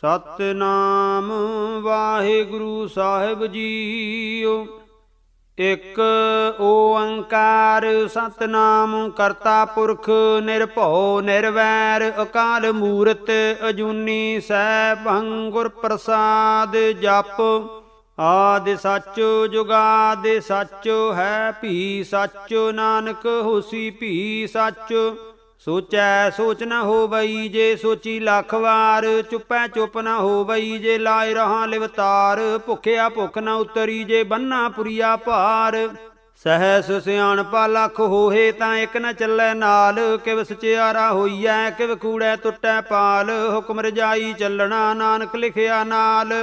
सतनाम वाहिगुरु साहिब जीओ। एक ओंकार सतनाम करता पुरख निरभौ निरवैर अकाल मूरत अजूनी सैभं गुर प्रसाद जप। आदि सच जुगादि सच है भी सच नानक होसी भी सच। सोचै सोच न होवई जे सोची लख वार। चुपै चुप न होवई जे लाए रहां लिवतार। भुखिया भुख न उतरी जे बन्ना पुरिया भार। सहस सियाणपा लख होहे तां एक न चलै नाल। किव सचियारा होईऐ किव कूड़ै टुटै पाल। हुक्म रजाई चलना नानक लिखिया नाल।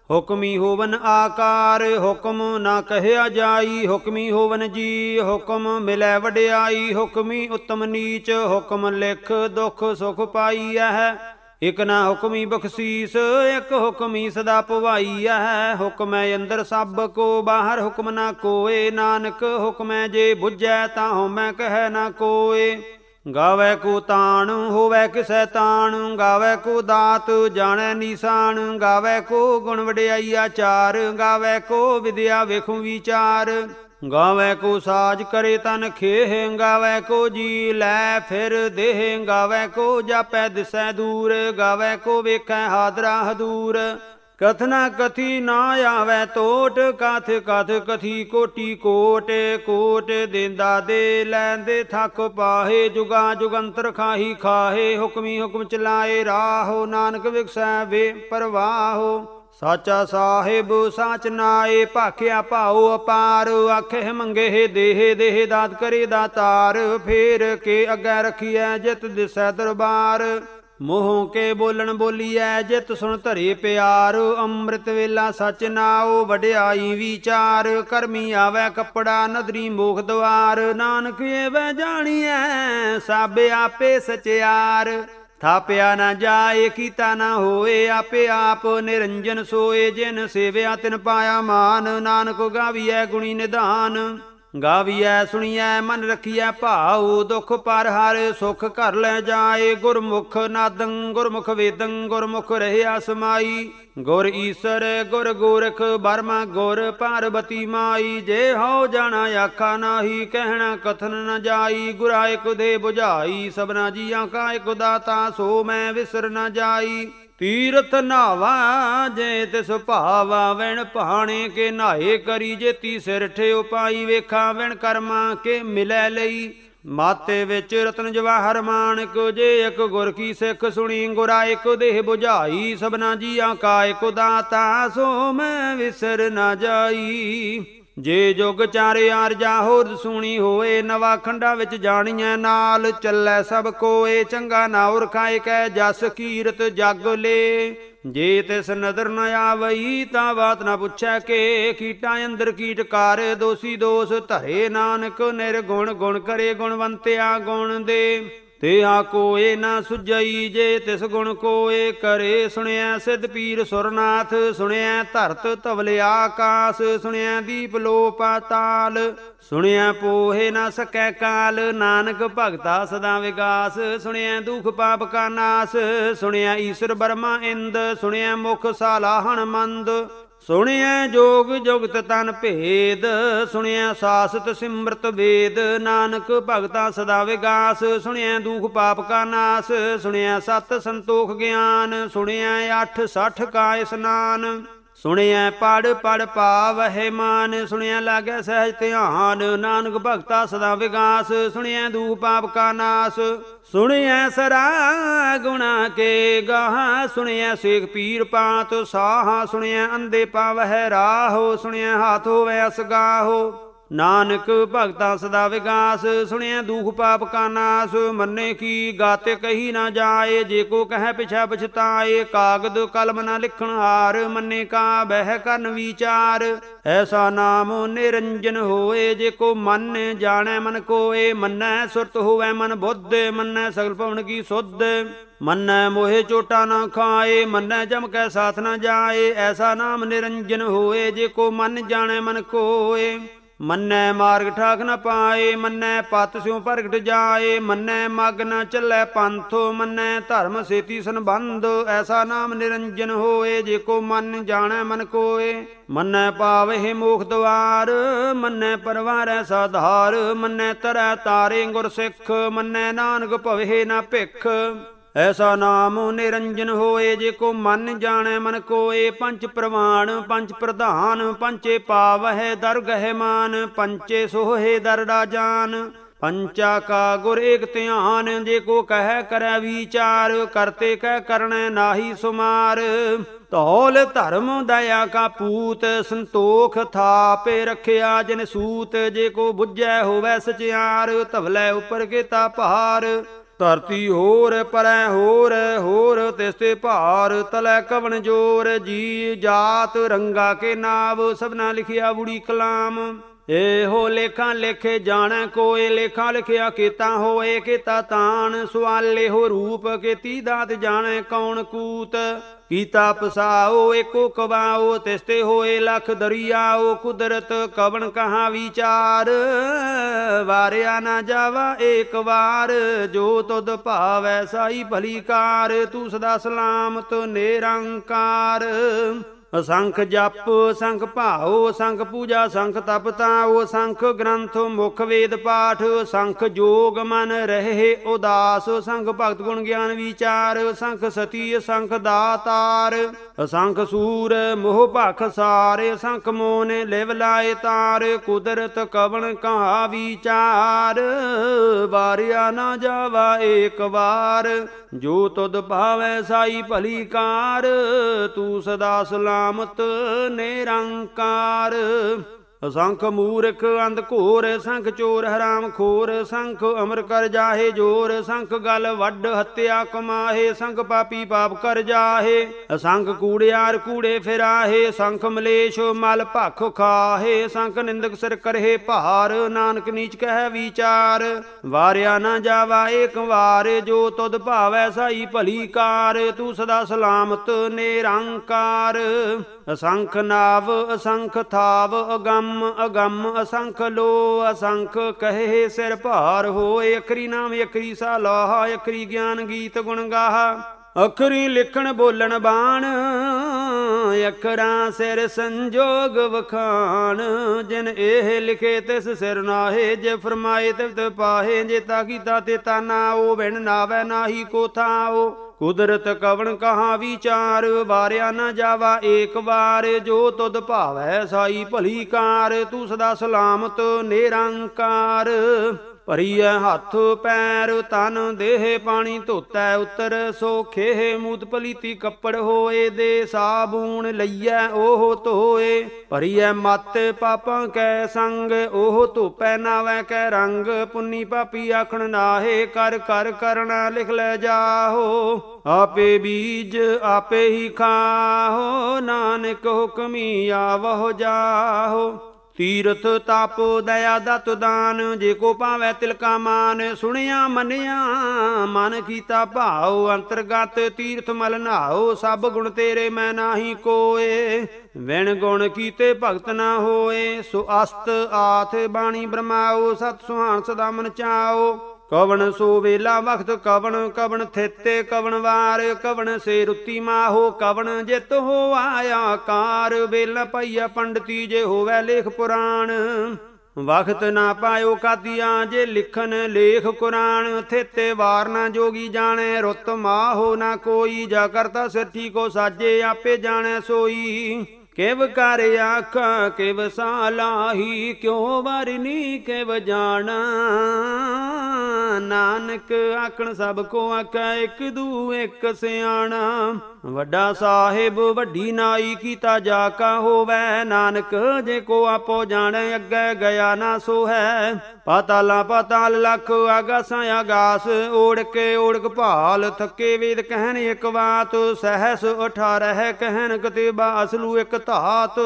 हुक्मी होवन आकार हुक्म ना कहया जाई। हुक्मी होवन जी हुक्म मिलै वड्याई। हुक्मी उत्तम नीच हुक्म लिख दुख सुख पाई है। एक ना हुक्मी बख्शीस एक हुक्मी सदा पवाई है। हुक्म है अंदर सब को बाहर हुक्म ना कोय। नानक हुक्म है जे बुझै ताहु मैं कह ना कोय। गावै को ताण होवै किसै ताण। गावै को दात जाणै नीसान। गावै को गुण वड्याई आचार। गावै को विद्या विखु विचार। गावै को साज करे तन खेह। गावै को जी लै फिर देह। गावै को जापै दिसै दूर। गावै को वेखै हादरा हदूर। कथना कथी ना आवै टोट। कथ कथ कथी कोटि कोट। कोट देंदा दे लैंदे थक पाहे। जुगा जुगंतर खाही खाहे। हुक्मी हुक्म चलाए राहो। नानक विकसै वे परवाहो। साचा साहिब साच नाए भाख्या भाओ अपार। आखे मंगे देह देह दात करे दातार। फेर के अगै रखिए जित दिसै दरबार। मोहों के बोलन बोलीऐ जित सुन धरे प्यार। अमृत वेला सच नाओ वड्याई विचार। करमी आवै कपड़ा नदरी मोख द्वार। नानक एवै जानिए सब आपे सचियार। थाप्या ना जाए कीता ना होए आपे आप निरंजन सोए। जिन सेव्या तिन पाया मान। नानक गाविए गुणी निधान। गाविए सुनिए मन रखिए भाऊ। दुख पर हर सुख घर लै जाए। गुरमुख नादं गुरमुख वेदं गुरमुख रहिया समाई। गुर ईसर गुर गोरख बर्मा गुर पार्वती माई। जे हौ जाना आखा नाही कहना कथन न जाई। गुरा एक दे बुझाई सबना जिया का एक दाता। सो मैं विसर न जाई। तीरथ नावा जे तिस भावा। वैण भाणे के नाए करी जेती सिर ठेओ पाई। वेखा वैण कर्मा के मिलै लई। माते विच रतन जवाहर माणक। जे एक गुर की सिख सुनी। गुरा एक देह बुझाई सबना जिया का एक दाता। सो मैं विसर न जाई। जे जुग चारे आरजा होर सुनी होए। नवा खंडा विच जाणीਐ नाल। ਚੱਲੈ सब कोए चंगा नाउर खाए कै जस कीरत जग ले। जे तिस नदर न आवई तां बात न पुछै के। कीटा अंदर कीट कर दोषी दोष धरे। नानक निर्गुण गुण करे गुणवंत्या गुण दे। तेहा कोय न सुझई जे तिस गुण कोय करे। सुनिया सिद्ध पीर सुरनाथ सुनिया धरत धवल आकाश। सुनिया दीप लो पाताल। सुनिया पोहे न सकै काल। नानक भगता सदा विगास। सुनिया दुख पाप का नाश। सुनिया ईश्वर बर्मा इंद। सुनिया मुख सालाहण मंद। सुनिया जोग जुगत तन भेद। सुनिया सासत सिमरत वेद। नानक भगता सदा विगास। सुनिया दुख पाप का नाश। सुनिया सत संतोख ज्ञान। सुनिया 8 60 का स्नान। सुनिया पढ़ पढ़ पावहि मान। सुनिया लागै सहज ध्यान। नानक भगता सदा विगास। सुनिया दुख पाप का नाश। सुनिया सरा गुणा के गाह। सुनिया सेख पीर पात साह। सुनिया अंधे पावहि राहो। सुनिया हाथ होवै असगाहो। नानक भगता सदा विगास। सुनिया दुख पाप का नाश। मन्ने की गाते कही ना जाए। जे को कह पिछा पछताए। कागद कलम न लिखण हार। मन्ने का बह करन विचार। ऐसा नाम निरंजन होए। जे को मन जाने मन कोय। मन्नै सुरत होवै मन बुद्ध। मन्नै सगल भवन की सुध। मन्नै मोहे चोटा न खाए। मन्नै जम कै साथ न जाए। ऐसा नाम निरंजन होए। जे को मन जाने मन कोय। ਮੰਨੈ ਮਾਰਗ ਠਾਕ ਨ ਪਾਏ, ਮੰਨੈ ਪਤ ਸਿਉ ਪ੍ਰਗਟ ਜਾਏ, ਮੰਨੈ ਮਗ ਨ ਚੱਲੈ ਪੰਥ, ਮੰਨੈ ਧਰਮ ਸੇਤੀ ਸੰਬੰਧ। ਐਸਾ ਨਾਮ ਨਿਰੰਜਨ ਹੋਏ, ਜੇ ਕੋ ਮਨ ਜਾਣੈ ਮਨ ਕੋਏ। ਮੰਨੈ ਪਾਵਹਿ ਮੋਖ ਦੁਆਰ, ਮੰਨੈ ਪਰਵਾਰੈ ਸਾਧਾਰ, ਮੰਨੈ ਤਰੈ ਤਾਰੇ ਗੁਰ ਸਿੱਖ, ਮੰਨੈ ਨਾਨਕ ਭਵਹਿ ਨ ਭਿਖ। ਐਸਾ ਨਾਮ ਨਿਰੰਜਨ ਹੋਏ, ਜੇ ਕੋ ਮਨ ਜਾਣੈ ਮਨ ਕੋਏ। ਪੰਚ ਪ੍ਰਵਾਣ ਪੰਚ ਪ੍ਰਧਾਨ, ਪੰਚੇ ਪਾਵਹਿ ਦਰਗਹਿ ਮਾਨ, ਪੰਚੇ ਸੋਹੇ ਦਰ ਰਾਜਾਨ। ਪੰਚਾ ਕਾ ਗੁਰ ਏਕ ਧਿਆਨ, ਜੇ ਕੋ ਕਹਿ ਕਰੈ ਵਿਚਾਰ, ਕਰਤੇ ਕਹਿ ਕਰਣੈ ਨਾਹੀ ਸੁਮਾਰ। ਧੌਲ ਧਰਮ ਦਇਆ ਕਾ ਪੂਤ, ਸੰਤੋਖ ਥਾਪੇ ਰਖਿਆ ਜਿਨ ਸੂਤ, ਜੇ ਕੋ ਬੁੱਝੈ ਹੋਵੈ ਸਚਿਆਰ, ਧਵਲੇ ਉਪਰ ਕੀਤਾ ਭਾਰ। ਧਰਤੀ ਹੋਰ ਪਰੈ ਹੋਰ, ਹੋਰ ਤਿਸ ਤੇ ਭਾਰ, ਤਲੈ ਕਵਣ ਜੋਰ। ਜੀ ਜਾਤ ਰੰਗਾ ਕੇ ਨਾਵ, ਸਭਨਾ ਲਿਖਿਆ ਬੁੜੀ ਕਲਾਮ। ਇਹੋ ਲੇਖਾਂ ਲੇਖੇ ਜਾਣੈ ਕੋਏ, ਲੇਖਾ ਲਿਖਿਆ ਕੀਤਾ ਹੋਏ ਕੀਤਾ ਤਾਣ। ਸਵਾਲੇ ਹੋ ਰੂਪ ਕੀਤੀ ਦਾਤ, ਜਾਣੈ ਕੌਣ ਕੂਤ। ਕੀਤਾ ਪਸਾਓ ਏਕੋ ਕਵਾਓ, ਤਿਸ ਤੇ ਹੋਏ ਲਖ ਦਰਿਆਓ। ਕੁਦਰਤ ਕਵਣ ਕਹਾ ਵਿਚਾਰ, ਵਾਰਿਆ ਨਾ ਜਾਵਾ ਏਕ ਵਾਰ। ਜੋ ਤੁਧ ਭਾਵੈ ਸਾਈ ਭਲੀ ਕਾਰ, ਤੂੰ ਸਦਾ ਸਲਾਮਤ ਨਿਰੰਕਾਰ। ਅਸੰਖ ਜਪ ਅਸੰਖ ਭਾਉ, ਅਸੰਖ ਪੂਜਾ ਅਸੰਖ ਤਪ ਤਾਉ, ਅਸੰਖ ਗ੍ਰੰਥ ਮੁਖ ਵੇਦ ਪਾਠ, ਅਸੰਖ ਜੋਗ ਮਨ ਰਹੇ ਉਦਾਸ। ਅਸੰਖ ਭਗਤ ਗੁਣ ਗਿਆਨ ਵਿਚਾਰ, ਅਸੰਖ ਸਤੀ ਅਸੰਖ ਦਾਤਾਰ। ਅਸੰਖ ਸੂਰ ਮੋਹ ਭਖ ਸਾਰ, ਅਸੰਖ ਮੋਨ ਲਿਵ ਲਾਏ ਤਾਰ। ਕੁਦਰਤ ਕਵਣ ਕਹਾ ਵਿਚਾਰ, ਵਾਰਿਆ ਨਾ ਜਾਵਾ ਏਕ ਵਾਰ। ਜੋ ਤੁਧ ਭਾਵੈ ਸਾਈ ਭਲੀ ਕਾਰ, ਤੂੰ ਸਦਾ ਸਲਾਮਤ ਨਿਰੰਕਾਰ। ਅਸੰਖ ਮੂਰਖ ਅੰਧ ਘੋਰ, ਸੰਖ ਚੋਰ ਹਰਾਮ ਖੋਰ, ਸੰਖ ਅਮਰ ਕਰ ਜਾਹੇ ਜੋਰ। ਸੰਖ ਗਲ ਵੱਡ ਹੱਤਿਆ ਕਮਾਹੇ, ਸੰਖ ਪਾਪੀ ਪਾਪ ਕਰ ਜਾਹੇ। ਅਸੰਖ ਕੂੜਿਆਰ ਕੂੜੇ ਫਿਰਾਹੇ, ਸੰਖ ਮਲੇਸ਼ ਮਲ ਭਖ ਖਾਹੇ। ਸੰਖ ਨਿੰਦਕ ਸਿਰ ਕਰਹੇ ਭਾਰ, ਨਾਨਕ ਨੀਚ ਕਹਿ ਵਿਚਾਰ। ਵਾਰਿਆ ਨਾ ਜਾਵਾ ਏਕ ਵਾਰ, ਜੋ ਤੁਧ ਭਾਵੈ ਸਾਈ ਭਲੀ ਕਾਰ। ਤੂੰ ਸਦਾ ਸਲਾਮਤ ਨਿਰੰਕਾਰ। ਅਸੰਖ ਨਾਵ ਅਸੰਖ ਥਾਵ, ਅਗੰਮ ਅਗੰਮ ਅਸੰਖ ਲੋ। ਅਸੰਖ ਕਹੇ ਸਿਰ ਭਾਰ ਹੋਏ, ਅਖਰੀ ਨਾਮ ਅਖਰੀ ਸਾਲਾਹਾ। ਅਖਰੀ ਗਿਆਨ ਗੀਤ ਗੁਣ ਗਾਹਾ, ਅਖਰੀ ਲਿਖਣ ਬੋਲਣ ਬਾਣ। ਅੱਖਰਾਂ ਸਿਰ ਸੰਜੋਗ ਵਖਾਣ, ਜਿਨ ਇਹ ਲਿਖੇ ਤਿਸ ਸਿਰ ਨਾਹੇ। ਜੇ ਫਰਮਾਏ ਤਿਵ ਪਾਹੇ, ਜੇ ਤਾ ਕੀਤਾ ਤੇ ਤਾ ਨਾਓ। ਬਿਨ ਨਾਵੈ ਨਾਹੀ ਕੋ ਥਾਓ, ਕੁਦਰਤ ਕਵਣ ਕਹਾ ਵਿਚਾਰ। ਵਾਰਿਆ ਨਾ ਜਾਵਾ ਏਕ ਵਾਰ, ਜੋ ਤੁਧ ਭਾਵੈ ਸਾਈ ਭਲੀ ਕਾਰ। ਤੂੰ ਸਦਾ ਸਲਾਮਤ ਨਿਰੰਕਾਰ। ਭਰੀਐ ਹੱਥ ਪੈਰ ਤਨ ਦੇਹ, ਪਾਣੀ ਧੋਤੈ ਉਤਰ ਸੋਖੇ। ਮੂਤ ਪਲੀਤੀ ਕੱਪੜ ਹੋਏ, ਦੇ ਸਾਬੂਣ ਲਈਐ ਉਹ ਧੋਏ। ਭਰੀਐ ਮਤ ਪਾਪਾਂ ਕੈ ਸੰਗ, ਉਹ ਧੋਪੈ ਨਾਵੈ ਕੈ ਰੰਗ। ਪੁੰਨੀ ਪਾਪੀ ਆਖਣ ਨਾਹੇ, ਕਰ ਕਰ ਕਰਣਾ ਲਿਖ ਲੈ ਜਾਹੋ। ਆਪੇ ਬੀਜ ਆਪੇ ਹੀ ਖਾਹੋ, ਨਾਨਕ ਹੁਕਮੀ ਆਵਹੁ ਜਾਹੋ। ਤੀਰਥ ਤਪ ਦਇਆ ਦਤ ਦਾਨ, ਜੇ ਕੋ ਭਾਵੈ ਤਿਲਕਾ ਮਾਨ। ਸੁਣਿਆ ਮੰਨਿਆ ਮਨ ਕੀਤਾ ਭਾਉ, ਅੰਤਰਗਤ ਤੀਰਥ ਮਲ ਨਹਾਓ। ਸਭ ਗੁਣ ਤੇਰੇ ਮੈਂ ਨਾਹੀ ਕੋਏ, ਵਿਣ ਗੁਣ ਕੀਤੇ ਭਗਤ ਨਾ ਹੋਏ। ਸੋ ਅਸਤ ਆਥ ਬਾਣੀ ਬ੍ਰਹਮਾਓ, ਸਤ ਸੁਹਾਣ ਸਦਾ ਮਨ ਚਾਓ। ਕਵਣ ਸੋ ਵੇਲਾ ਵਖਤ ਕਵਣ, ਕਵਣ ਥਿਤੇ ਕਵਣ ਵਾਰ। ਕਵਣ ਸੇ ਰੁੱਤੀ ਮਾਹੋ, ਕਵਣ ਜਿਤ ਹੋ ਆਇਆ ਕਾਰ। ਵੇਲਾ ਪਾਈਆ ਪੰਡਤੀ, ਜੇ ਹੋਵੈ ਲੇਖ ਪੁਰਾਣ। ਵਖਤ ਨਾ ਪਾਇਓ ਕਾਦੀਆਂ, ਜੇ ਲਿਖਣ ਲੇਖ ਕੁਰਾਨ। ਥਿਤੇ ਵਾਰ ਨਾ ਜੋਗੀ ਜਾਣੈ, ਰੁੱਤ ਮਾਹੋ ਨਾ ਕੋਈ। ਜਾ ਕਰਤਾ ਸਿੱਠੀ ਕੋ ਸਾਜੇ, ਆਪੇ ਜਾਣੈ ਸੋਈ। ਕਿਵ ਕਰ ਆਖਾਂ ਕਿਵ ਸਾਲਾਹੀ, ਕਿਉ ਵਰਨੀ ਕਿਵ ਜਾਣਾ। ਨਾਨਕ ਆਖਣ ਸਭ ਕੋ ਆਖੈ, ਇੱਕ ਦੂ ਇੱਕ ਸਿਆਣਾ। ਵੱਡਾ ਸਾਹਿਬ ਵੱਡੀ ਨਾਈ, ਕੀਤਾ ਜਾ ਕਾ ਹੋਵੈ। ਨਾਨਕ ਜੇ ਕੋ ਆਪੋ ਜਾਣੈ, ਅੱਗੇ ਗਿਆ ਨਾ ਸੋ ਹੈ। ਪਾਤਾਲਾਂ ਪਾਤਾਲ ਲਖ, ਆਗਾਸਾਂ ਆਗਾਸ। ਓੜਕ ਓੜਕ ਭਾਲ, ਥੱਕੇ ਵੇਦ ਕਹਿਣ ਇੱਕ ਬਾਤ। ਸਹਿਸ 18 ਕਹਿਣ ਕਤੇਬਾ, ਅਸਲੂ ਇੱਕ ਧਾਤ।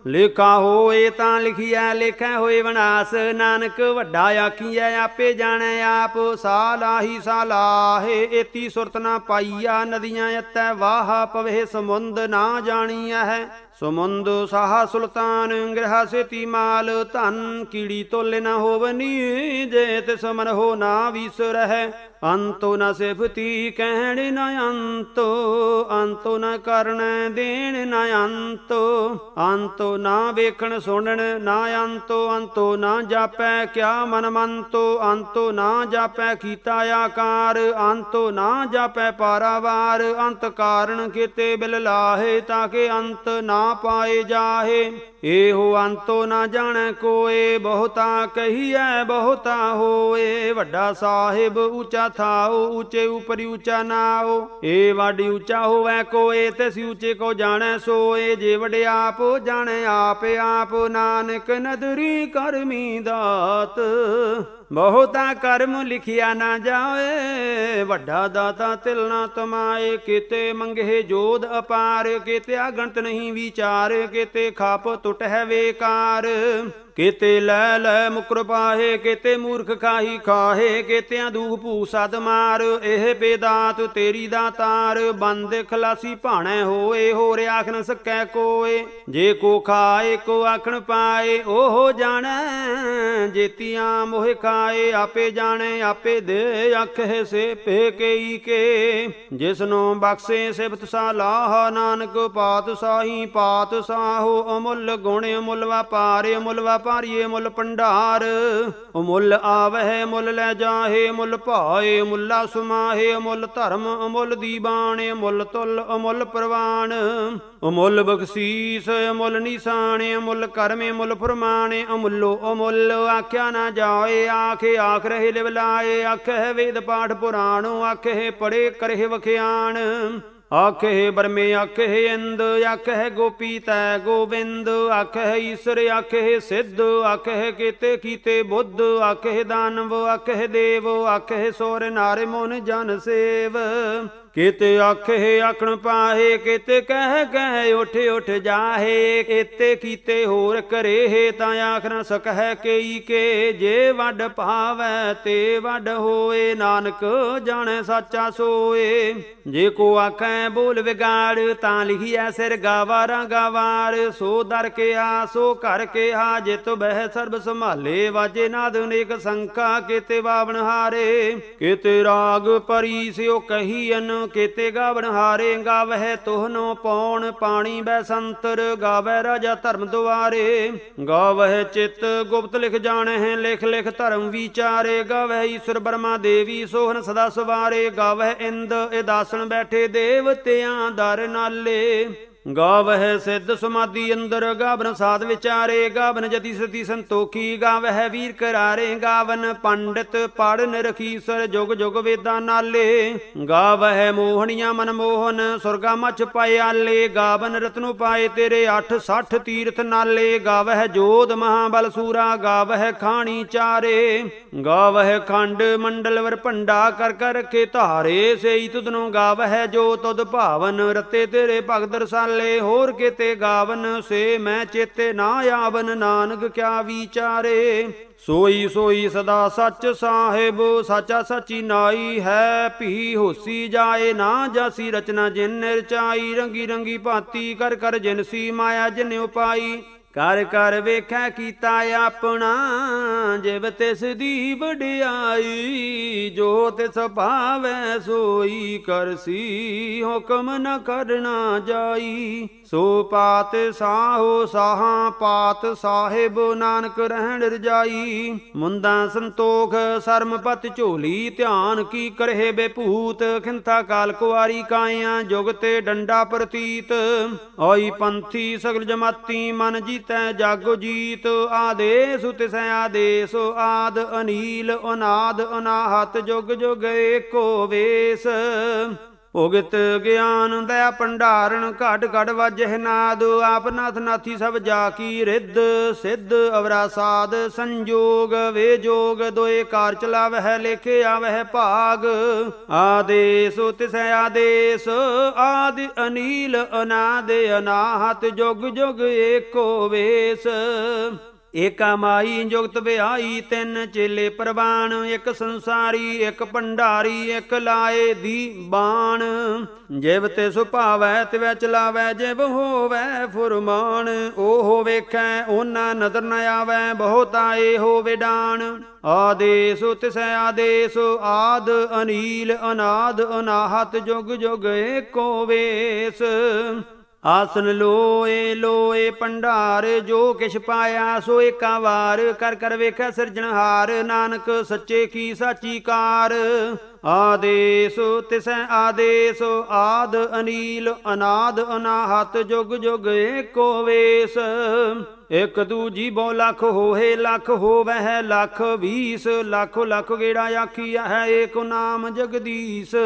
ਲੇਖਾ ਹੋਏ ਤਾਂ ਲਿਖੀਐ ਲੇਖੈ ਹੋਏ ਵਿਨਾਸ਼, ਨਾਨਕ ਵੱਡਾ ਆਖੀਐ ਆਪੇ ਜਾਣੈ ਆਪ। ਸਾਲਾਹੀ ਸਾਲਾਹੇ ਏਤੀ ਸੁਰਤ ਨਾ ਪਾਈਆ, ਨਦੀਆਂ ਅਤੈ ਵਾਹਾ ਪਵੇ ਸਮੁੰਦ ਨਾ ਜਾਣੀਐ ਹੈ। ਸਮੁੰਦ ਸਾਹਾ ਸੁਲਤਾਨ ਗ੍ਰਹ ਸੇਤੀ ਮਾਲ, ਧਨ ਕੀੜੀ ਤੋਲੇ ਨਾ ਹੋਵਨੀ, ਜੇ ਤਿਸ ਮਨ ਹੋ ਨਾ ਵੀਸਰਹਿ। ਅੰਤੋ ਨ ਸਿਫਤੀ ਕਹਿਣ ਨ ਅੰਤੋ, ਅੰਤੋ ਨ ਕਰਨ ਦੇਣ ਨ ਅੰਤੋ। ਅੰਤੋ ਨਾ ਵੇਖਣ ਸੁਣਨ ਨਾ ਅੰਤੋ, ਅੰਤੋ ਨਾ ਜਾਪੈ ਕਿਆ ਮਨ ਮੰਤੋ। ਅੰਤੋ ਨਾ ਜਾਪੈ ਕੀਤਾ ਆਕਾਰ, ਅੰਤੋ ਨਾ ਜਾਪੈ ਪਾਰਾਵਾਰ। ਅੰਤ ਕਾਰਨ ਕੀਤੇ ਬਿਲ ਲਾਹੇ, ਤਾਂ ਕਿ ਅੰਤ ਨਾ ਪਾਏ ਜਾਹੇ। ਇਹੋ ਅੰਤੋ ਨਾ ਜਾਣੈ ਕੋਏ, ਬਹੁਤਾ ਕਹੀਐ ਬਹੁਤਾ ਹੋਏ। ਵੱਡਾ ਸਾਹਿਬ ਉੱਚਾ ਥਾਓ, ਉੱਚੇ ਉਪਰਿ ਉੱਚਾ ਨਾਓ। ਇਹ ਵੱਡ ਉੱਚਾ ਹੋਵੈ ਕੋਏ, ਤਿਸ ਉੱਚੇ ਕੋ ਜਾਣੈ ਸੋਏ। ਜੇ ਵਡਿਆਪ ਜਾਣੈ ਆਪ ਆਪ, ਨਾਨਕ ਨਦਰੀ ਕਰਮੀ ਦਾਤ। ਬਹੁਤਾ ਕਰਮ ਲਿਖਿਆ ਨਾ ਜਾਏ, ਵੱਡਾ ਦਾਤਾ ਤਿਲ ਨਾ ਤਮਾਏ। ਕੀਤੇ ਮੰਗੇ ਜੋਧ ਅਪਾਰ, ਕੀਤੇ ਆਗਣਤ ਨਹੀਂ ਵਿਚਾਰ। ਕੀਤੇ ਖਾਪ ਟੁੱਟ ਹੈ ਵੇਕਾਰ, ਕੀਤੇ ਲੈ ਲੈ ਮੁਕਰ ਪਾਹੇ। ਕੀਤੇ ਮੂਰਖ ਖਾਹੀ ਖਾਹੇ, ਕੀਤਿਆਂ ਦੂਖ ਭੂ ਸਦ ਮਾਰ। ਇਹ ਬੇਦਾਤ ਤੇਰੀ ਦਾਤਾਰ, ਬੰਦ ਖਲਾਸੀ ਭਾਣੈ ਹੋਏ। ਹੋਰ ਆਖ ਨ ਸਕੈ ਕੋਏ, ਜੇ ਕੋ ਖਾਏ ਕੋ ਆਖਣ ਪਾਏ। ਉਹ ਜਾਣੈ ਜੇਤੀਆਂ ਮੋਹਿ ਖਾਏ, ਆਪੇ ਜਾਣੈ ਆਪੇ ਦੇ ਆਖੇ ਸੇ ਪੇ ਕਈ ਕੇ। ਜਿਸਨੂੰ ਬਖਸ਼ੇ ਸਿਫਤ ਸਲਾਹ, ਨਾਨਕ ਪਾਤਸ਼ਾਹੀ ਪਾਤਸ਼ਾਹੋ। ਅਮੁੱਲ ਗੁਣ ਅਮੁੱਲ ਵਪਾਰ, ਅਮੁੱਲ ਵਪਾਰੀਏ ਮੁੱਲ ਭੰਡਾਰ। ਅਮੁੱਲ ਆਵਹਿ ਮੁੱਲ ਲੈ ਜਾਹੇ, ਮੁੱਲ ਭਾਏ ਮੁੱਲਾ ਸੁਮਾਹੇ। ਅਮੁੱਲ ਧਰਮ ਅਮੁੱਲ ਦੀਵਾਨ, ਅਮੁੱਲ ਤੁਲ ਅਮੁੱਲ ਪ੍ਰਵਾਨ। ਅਮੁੱਲ ਬਖਸ਼ੀਸ ਅਮੁੱਲ ਨਿਸ਼ਾਨ, ਅਮੁੱਲ ਕਰਮ ਅਮੁੱਲ ਫਰਮਾਨ। ਅਮੁੱਲੋ ਅਮੁੱਲ ਆਖਿਆ ਨਾ ਜਾਏ, ਆਖੇ ਆਖ ਰਹੇ ਲਿਵ ਲਾਏ। ਆਖੇ ਵੇਦ ਪਾਠ ਪੁਰਾਣ, ਆਖੇ ਪੜੇ ਕਰੇ ਵਖਿਆਣ। ਆਖੇ ਬਰਮੇ ਆਖੇ ਇੰਦ, ਆਖੇ ਗੋਪੀ ਤੈ ਗੋਬਿੰਦ। ਆਖੇ ਈਸ਼ਰ ਆਖੇ ਸਿੱਧ, ਆਖੇ ਕੀਤੇ ਕੀਤੇ ਬੁੱਧ। ਆਖੇ ਦਾਨਵ ਆਖੇ ਦੇਵ, ਆਖੇ ਸੋਰ ਨਾਰ ਮੋਨ ਜਨ ਸੇਵ। ਕੀਤੇ ਆਖੇ ਆਖਣ ਪਾਹੇ, ਕੀਤੇ ਕਹਿ ਕਹਿ ਉਠ ਉਠ ਜਾਹੇ। ਕੀਤੇ ਕੀਤੇ ਹੋਰ ਕਰੇ, ਤਾਂ ਆਖ ਨ ਸਕਹਿ ਕਈ ਕੇ। ਜੇ ਵੱਡ ਭਾਵੈ ਤੇ ਵੱਡ ਹੋਏ, ਨਾਨਕ ਜਾਣੈ ਸਾਚਾ ਸੋਏ। ਜੇ ਕੋ ਆਖੈ ਬੋਲ ਵਿਗਾੜ, ਤਾਂ ਲਿਖੀਐ ਸਿਰ ਗਾਵਾਰਾਂ ਗਾਵਾਰ। ਸੋ ਦਰ ਕਿਆ ਸੋ ਘਰ ਕਿਆ, ਜਿਤ ਬਹਿ ਸਰਬ ਸੰਭਾਲੇ। ਵਾਜੇ ਨਾਦ ਅਨੇਕ ਸੰਖਾ, ਕੀਤੇ ਬਾਵਨ ਹਾਰੇ। ਕੀਤੇ ਰਾਗ ਪਰੀ ਸਿਓ ਕਹੀਅਨ, ਕੀਤੇ ਗਾਵਣ ਹਾਰੇ। ਗਾਵਹਿ ਤੋਹਨੋ ਪੌਣ ਪਾਣੀ ਬੈ ਸੰਤਰ, ਗਾਵੈ ਰਾਜਾ ਧਰਮ ਦੁਆਰੇ। ਗਾਵਹਿ ਚਿਤ ਗੁਪਤ ਲਿਖ ਜਾਣਹਿ, ਲਿਖ ਲਿਖ ਧਰਮ ਵਿਚਾਰੇ। ਗਾਵਹਿ ਈਸ਼ਰ ਬਰਮਾ ਦੇਵੀ, ਸੋਹਨ ਸਦਾ ਸਵਾਰੇ। ਗਾਵਹਿ ਇੰਦ ਇਦਾਸਣ ਬੈਠੇ, ਦੇਵਤਿਆਂ ਦਰ ਨਾਲੇ। ਗਾਵਹਿ ਸਿੱਧ ਸਮਾਧੀ ਅੰਦਰ, ਗਾਵਨ ਸਾਧ ਵਿਚਾਰੇ। ਗਾਵਨ ਜਤੀ ਸਤੀ ਸੰਤੋਖੀ, ਗਾਵਹਿ ਵੀਰ ਕਰਾਰੇ। ਗਾਵਨ ਪੰਡਿਤ ਪੜ੍ਹ ਨਿਰਖੀਸਰ, ਜੁਗ ਜੁਗ ਵੇਦਾਂ ਨਾਲੇ। ਗਾਵਹਿ ਮੋਹਣੀਆਂ ਮਨਮੋਹਨ, ਸੁਰਗਾ ਮਛ ਪਾਏ ਆਲੇ। ਗਾਵਨ ਰਤਨੁ ਪਾਏ ਤੇਰੇ 68 ਤੀਰਥ ਨਾਲੇ। ਗਾਵਹਿ ਜੋਧ ਮਹਾਬਲ ਸੂਰਾ, ਗਾਵਹਿ ਖਾਣੀ ਚਾਰੇ। ਗਾਵਹਿ ਖੰਡ ਮੰਡਲ ਵਰ ਭੰਡਾ, ਕਰ ਕਰ ਰਖੇ ਧਾਰੇ। ਸਈ ਤੁਧਨੋਂ ਗਾਵਹਿ ਜੋ ਤੁਧ ਭਾਵਨ, ਰਤੇ ਤੇਰੇ ਭਗਤ ਰਸਾਲੇ। ਹੋਰ ਕੀਤੇ ਗਾਵਨ ਸੇ ਮੈਂ ਚੇਤੇ ਨਾ ਆਵਨ, ਨਾਨਕ ਕਿਆ ਵਿਚਾਰੇ। ਸੋਈ ਸੋਈ ਸਦਾ ਸੱਚ ਸਾਹਿਬ, ਸਾਚਾ ਸਾਚੀ ਨਾਈ ਹੈ। ਭੀ ਹੋਸੀ ਜਾਏ ਨਾ ਜਾਸੀ, ਰਚਨਾ ਜਿਨ ਰਚਾਈ। ਰੰਗੀ ਰੰਗੀ ਭਾਤੀ ਕਰ ਕਰ ਜਿਨਸੀ, ਮਾਇਆ ਜਿਨ ਉਪਾਈ। ਕਰ ਕਰ ਵੇਖੈ ਕੀਤਾ ਆਪਣਾ, ਜਿਵ ਤਿਸ ਦੀ ਵਡਿਆਈ। ਜੋ ਤਿਸ ਭਾਵੈ ਸੋਈ ਕਰਸੀ, ਹੁਕਮ ਨ ਕਰਨਾ ਜਾਈ। ਸੋ ਪਾਤ ਸਾਹੋ ਸਾਹਾਂ ਪਾਤ ਸਾਹਿਬ, ਨਾਨਕ ਰਹਿਣ ਰਜਾਈ। ਮੁੰਦਾ ਸੰਤੋਖ ਸਰਮ ਪਤ ਝੋਲੀ, ਧਿਆਨ ਕੀ ਕਰਹਿ ਬੇਭੂਤ। ਖਿੰਥਾ ਕਾਲ ਕੁਆਰੀ ਕਾਇਆ, ਜੁਗ ਤੇ ਡੰਡਾ ਪ੍ਰਤੀਤ। ਆਈ ਪੰਥੀ ਸਗਲ ਜਮਾਤੀ, ਮਨ ਜੀਤੈ ਜਾਗੋ ਜੀਤ। ਆਦੇਸ ਤਿਸੈ ਆਦੇਸ, ਆਦ ਅਨੀਲ ਅਨਾਦ ਅਨਾਹਤ। ਜੁਗ ਜੁਗ ਏਕੋ ਵੇਸ। ਭੋਗਿਤ ਗਿਆਨ ਦਇਆ ਭੰਡਾਰਨ ਘਟ ਘਟ ਵਾਜਹਿ ਨਾਦ ਆਪ ਨਾਥ ਨਾਥੀ ਸਭ ਜਾ ਕੀ ਰਿੱਧ ਸਿੱਧ ਅਵਰਾ ਸਾਧ ਸੰਜੋਗ ਵੇ ਜੋਗ ਦੋਏ ਕਾਰ ਚਲਾਵਹਿ ਲੇਖੇ ਆਵਹਿ ਭਾਗ ਆਦੇਸ ਤਿਸੈ ਆਦੇਸ ਆਦਿ ਅਨੀਲ ਅਨਾਦ ਅਨਾਹਤ ਜੁਗ ਜੁਗ ਏਕੋ ਵੇਸ ਏਕਾ ਮਾਈ ਜੁਗਤ ਵਿਆਈ ਤਿੰਨ ਚੇਲੇ ਪ੍ਰਵਾਨ ਇੱਕ ਸੰਸਾਰੀ ਇੱਕ ਭੰਡਾਰੀ ਇੱਕ ਲਾਏ ਦੀ ਬਾਣ ਜਿਵ ਤੇ ਸੁਭਾਵੈ ਤਿਵੈ ਚਲਾਵੈ ਜਿਵ ਹੋਵੈ ਫੁਰਮਾਨ ਉਹ ਵੇਖੈ ਉਹਨਾਂ ਨਦਰ ਨ ਆਵੈ ਬਹੁਤਾਏ ਹੋਵੇ ਡਾਣ ਆਦੇਸ ਤਿਸੈ ਆਦੇਸ ਆਦ ਅਨੀਲ ਅਨਾਦ ਅਨਾਹਤ ਜੁਗ ਜੁਗ ਏਕੋ ਵੇਸ ਆਸਨ ਲੋਏ ਲੋਏ ਭੰਡਾਰ ਜੋ ਕਿਛ ਪਾਇਆ ਸੋ ਏਕਾ ਵਾਰ ਕਰ ਕਰ ਵੇਖੈ ਸਿਰਜਣਹਾਰ ਨਾਨਕ ਸੱਚੇ ਕੀ ਸਾਚੀ ਕਾਰ ਆਦੇਸ ਤਿਸੈ ਆਦੇਸ ਆਦ ਅਨੀਲ ਅਨਾਦ ਅਨਾਹਤ ਜੁਗ ਜੁਗ ਏਕੋ ਵੇਸ ਇਕ ਦੂਜੀ ਬਹੁ ਲੱਖ ਹੋਏ ਲੱਖ ਹੋਵਹਿ ਲੱਖ 20 ਲੱਖ ਲੱਖ ਗੇੜਾ ਆਖੀਆ ਹੈ ਏਕ ਨਾਮ ਜਗਦੀਸ਼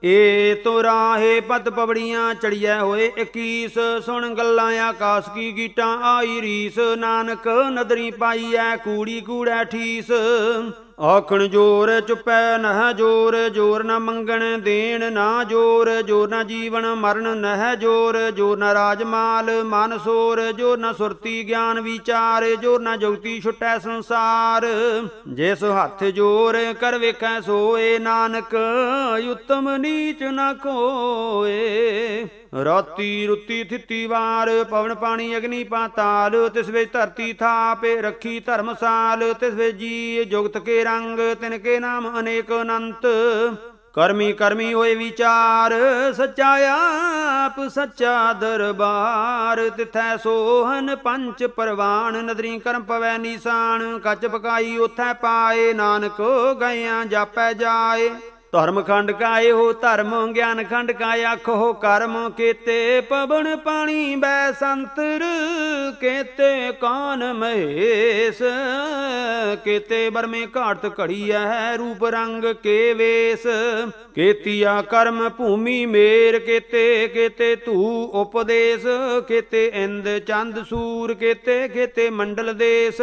ਏ ਤੋ ਰਾਹੇ ਪਤ ਪਵੜੀਆਂ ਚੜੀਐ ਹੋਏ 21 ਸੁਣ ਗੱਲਾਂ ਆਕਾਸ ਕੀ ਗੀਟਾਂ ਆਈ ਰੀਸ ਨਾਨਕ ਨਦਰੀ ਪਾਈਐ ਕੂੜੀ ਕੂੜੈ ਠੀਸ ਆਖਣ ਜੋਰ ਚੁੱਪੈ ਨਹਿ ਜੋਰ ਜੋਰ ਨਾ ਮੰਗਣ ਦੇਣ ਨਾ ਜੋਰ ਜੋਰ ਨਾ ਜੀਵਨ ਮਰਨ ਨਹਿ ਜੋਰ ਜੋਰ ਨਾ ਰਾਜਮਾਲ ਮਨ ਸੋਰ ਜੋਰ ਨਾ ਸੁਰਤੀ ਗਿਆਨ ਵਿਚਾਰ ਜੋਰ ਨਾ ਜੁਗਤੀ ਛੁਟੈ ਸੰਸਾਰ ਜਿਸ ਹੱਥ ਜੋਰ ਕਰ ਵੇਖੈ ਸੋਏ ਨਾਨਕ ਉਤਮ ਨੀਚ ਨਾ ਕੋਏ ਰਾਤੀ ਰੁੱਤੀ ਥਿੱਤੀ ਵਾਰ ਪਵਨ ਪਾਣੀ ਅਗਨੀ ਪਾਤਾਲ ਤਿਸ ਵਿੱਚ ਧਰਤੀ ਥਾਪੇ ਰੱਖੀ ਧਰਮਸਾਲ ਤਿਸ ਵਿੱਚ ਜੀ ਜੁਗਤ ਕੇ ਰੰਗ ਤਿਨ ਕੇ ਨਾਮ ਅਨੇਕ ਅਨੰਤ ਕਰਮੀ ਕਰਮੀ ਹੋਏ ਵਿਚਾਰ ਸੱਚਾ ਆਪ ਸੱਚਾ ਦਰਬਾਰ ਤਿਥੈ ਸੋਹਨ ਪੰਚ ਪਰਵਾਨ ਨਦਰੀ ਕਰਮ ਪਵੈ ਨੀਸਾਨ ਕੱਚ ਪਕਾਈ ਉਥੈ ਪਾਏ ਨਾਨਕ ਗਇਆਂ ਜਾਪੈ ਜਾਏ ਧਰਮ ਖੰਡ ਕਾ ਇਹੋ ਧਰਮ ਗਿਆਨ ਖੰਡ ਕਾ ਆਖੋ ਕਰਮ ਕੀਤੇ ਪਵਨ ਪਾਣੀ ਬੈ ਸੰਤਰ ਕੀਤੇ ਕਾਨ ਮਹੇਸ਼ ਕੀਤੇ ਬਰਮੇ ਘਾਟ ਘੜੀਐ ਰੂਪ ਰੰਗ ਕੇ ਵੇਸ ਕੀਤੀਆ ਕਰਮ ਭੂਮੀ ਮੇਰ ਕੀਤੇ ਕੀਤੇ ਧੂ ਉਪਦੇਸ਼ ਕੀਤੇ ਇੰਦ ਚੰਦ ਸੂਰ ਕੀਤੇ ਕੀਤੇ ਮੰਡਲ ਦੇਸ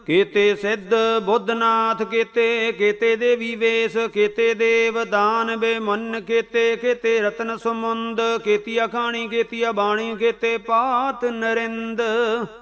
ਕੀਤੇ ਸਿੱਧ ਬੁੱਧਨਾਥ ਕੀਤੇ ਕੀਤੇ ਦੇਵੀ ਵੇਸ ਕੀਤੇ ਦੇਵ ਦਾਨ ਬੇਮਨ ਕੀਤੇ ਕੀਤੇ ਰਤਨ ਸਮੁੰਦ ਕੀਤੀਆ ਖਾਣੀ ਕੀਤੀਆ ਬਾਣੀ ਕੀਤੇ ਪਾਤ ਨਰਿੰਦ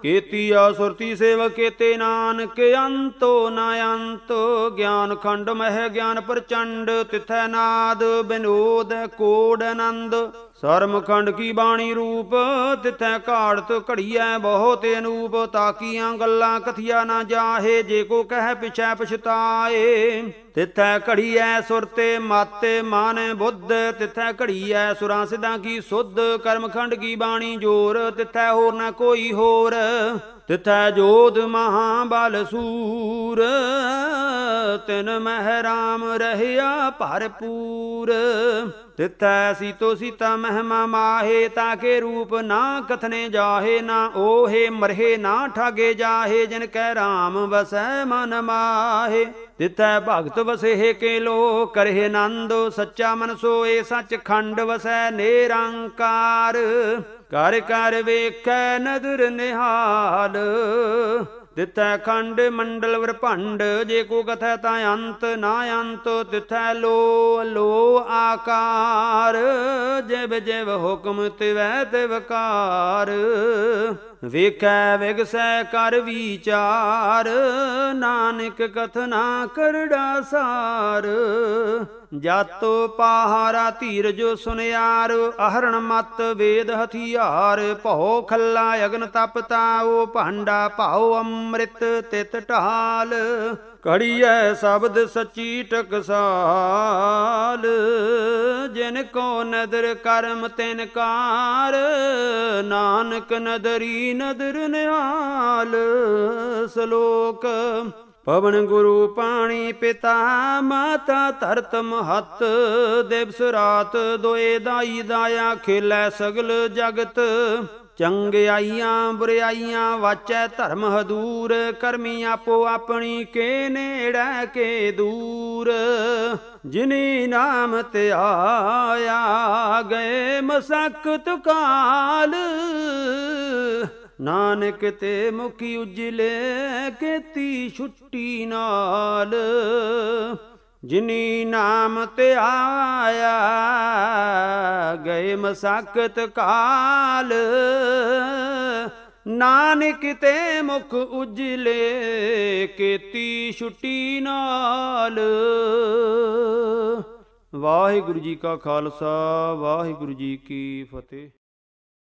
ਕੀਤੀਆ ਸੁਰਤੀ ਸੇਵ ਕੀਤੇ ਨਾਨਕ ਅੰਤੋ ਨਾ ਅੰਤ ਗਿਆਨ ਖੰਡ ਮਹਿ ਗਿਆਨ ਪ੍ਰਚੰਡ ਤਿਥੈ ਨਾਦ ਬਿਨੋਦ ਕੋਡ ਆਨੰਦ ਸਰਮ ਖੰਡ ਕੀ ਬਾਣੀ ਰੂਪ ਤਿਥੈ ਘਾੜਤ ਘੜੀਐ ਬਹੁਤ ਅਨੂਪ ਤਾਕੀਆਂ ਗੱਲਾਂ ਕਥੀਆ ਨਾ ਜਾਹੇ ਜੇ ਕੋ ਕਹਿ ਪਿਛੈ ਪਛਤਾਏ ਤਿਥੈ ਘੜੀਐ ਸੁਰਤੇ ਮਾਤੇ ਮਾਨ ਬੁੱਧ ਤਿਥੈ ਘੜੀਐ ਸੁਰਾਂ ਸਿਧਾਂ ਕੀ ਸੁਧ ਕਰਮ ਖੰਡ ਕੀ ਬਾਣੀ ਜੋਰ ਤਿਥੈ ਹੋਰ ਨਾ ਕੋਈ ਹੋਰ ਤਿਥੈ ਜੋਧ ਮਹਾਬਲ ਸੂਰ ਤਿਨ ਮਹਿ ਰਾਮ ਰਹਿਆ ਭਰਪੂਰ ਤਿਥੈ ਸੀਤੋ ਸੀਤਾ ਮਹਿਮਾ ਮਾਹੇ ਤਾਕੇ ਰੂਪ ਨਾ ਕਥਨੇ ਜਾਹੇ ਨਾ ਓਹੇ ਮਰਹੇ ਨਾ ਠਾਗੇ ਜਾਹੇ ਜਿਨ ਕੈ ਰਾਮ ਵਸੈ ਮਨ ਮਾਹੇ ਤਿਥੈ ਭਗਤ ਵਸੇ ਕੇ ਲੋ ਕਰਹਿ ਆਨੰਦ ਸੱਚਾ ਮਨ ਸੋਏ ਸੱਚ ਖੰਡ ਵਸੈ ਨਿਰੰਕਾਰ ਕਰ ਕਰ ਵੇਖੈ ਨਦਰ ਨਿਹਾਲ ਤਿਥੈ ਖੰਡ ਮੰਡਲ ਵਰਭੰਡ ਜੇ ਕੋ ਕਥੈ ਤਾਂ ਅੰਤ ਨਾ ਅੰਤ ਤਿਥੈ ਲੋ ਲੋ ਆਕਾਰ ਜਿਵ ਜਿਵ ਹੁਕਮ ਤਿਵੈ ਤਿਵਕਾਰ ਵੇਖੈ ਵਿਗਸੈ ਕਰ ਵਿਚਾਰ ਨਾਨਕ ਕਥਨਾ ਕਰੜਾ ਸਾਰ ਜਾਤੋ ਪਹਾਰਾ ਧੀਰਜ ਸੁਨਿਆਰ ਅਹਰਣ ਮਤ ਵੇਦ ਹਥਿਆਰ ਭਉ ਖੱਲਾ ਅਗਨ ਤਪ ਤਾਉ ਭਾਂਡਾ ਭਾਉ ਅੰਮ੍ਰਿਤ ਤਿਤ ਢਾਲ ਘੜੀਐ ਸ਼ਬਦ ਸੱਚੀ ਟਕਸਾਲ ਜਿਨ ਕੋ ਨਦਰ ਕਰਮ ਤਿਨ ਕਾਰ ਨਾਨਕ ਨਦਰੀ ਨਦਰ ਨਿਹਾਲ ਸ਼ਲੋਕ ਪਵਨ ਗੁਰੂ ਪਾਣੀ ਪਿਤਾ ਮਾਤਾ ਧਰਤ ਮਹਤ ਦਿਵਸ ਰਾਤ ਦੋਏ ਦਾਈ ਦਾਇਆ ਖੇਲੈ ਸਗਲ ਜਗਤ ਚੰਗਿਆਈਆਂ ਬੁਰਿਆਈਆਂ ਵਾਚੈ ਧਰਮ ਹਦੂਰ, ਕਰਮੀ ਆਪੋ ਆਪਣੀ ਕੇ ਨੇੜੈ ਕੇ ਦੂਰ। ਜਿਨੀ ਨਾਮ ਧਿਆਇਆ ਗਏ ਮਸਕਤ ਕਾਲ, ਨਾਨਕ ਤੇ ਮੁਖ ਉਜਲੇ ਕੀਤੀ ਛੁੱਟੀ ਨਾਲ। ਜਿਨੀ ਨਾਮ ਧਿਆਇਆ ਗਏ ਮਸਕਤ ਕਾਲ, ਨਾਨਕ ਤੇ ਮੁਖ ਉਜਲੇ ਕੀਤੀ ਛੁੱਟੀ ਨਾਲ। ਵਾਹਿਗੁਰੂ ਜੀ ਕਾ ਖਾਲਸਾ, ਵਾਹਿਗੁਰੂ ਜੀ ਕੀ ਫਤਿਹ।